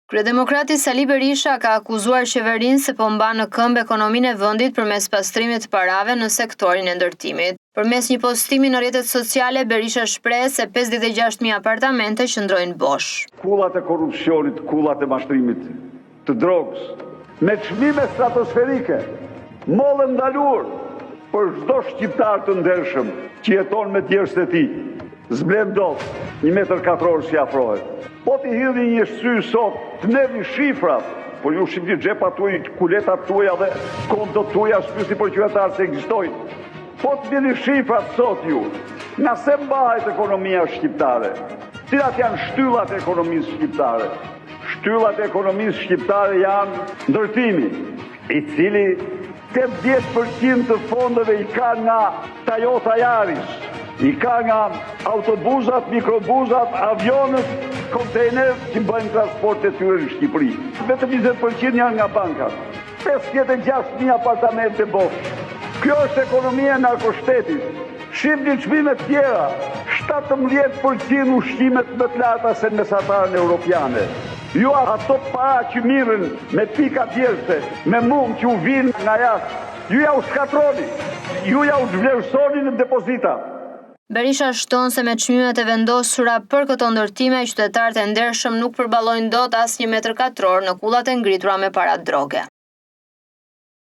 Kryedemokrati Sali Berisha ka akuzuar qeverinë se po mban në këmbë ekonominë e vendit përmes pastrimit të parave në sektorin e ndërtimit. Përmes një postimi në rrjetet sociale, Berisha shpreh se 56.000 apartamente qëndrojnë bosh. Kullat e korrupsionit, kullat e mashtrimit, të drogës, me çmime stratosferike, mollë ndaluar për çdo shqiptar të ndershëm që jeton me djersët e tij. Zblen dot 1 metër katror si afrohet. Po t'i hidhi një sy sot, të nevi shifrat, po ju shifni xhepat tuaj, kuletat tuaja dhe kontot tuaja, shpysi për qytetarë se ekzistojnë. Po t'vini shifrat sot ju, nga se mbahet ekonomia shqiptare, cilat janë shtyllat e ekonomisë shqiptare. Shtyllat e ekonomisë shqiptare janë ndërtimi, i cili 80% të fondeve i ka nga Toyota Yaris, i ka nga autobuzat, mikrobuzat, avionët, kontejnerët që bëjnë transport e tyre në Shqipëri. Vetëm 20% janë nga bankat. 56.000 apartamente bosh. Kjo është ekonomia e narkoshtetit. Shifni çmimet tjera, 17% ushqimet më të larta se në mesatarën europiane. Ju ato para që mirën me pika djerse, me mund që u vinë nga jashtë, ju ja u shkatroni, ju ja u zhvlerësoni në depozita. Berisha shton se me çmimet e vendosura për këto ndërtime, qytetarët e ndershëm nuk përballojnë dot as 1 metër katror në kullat e ngritura me para droge.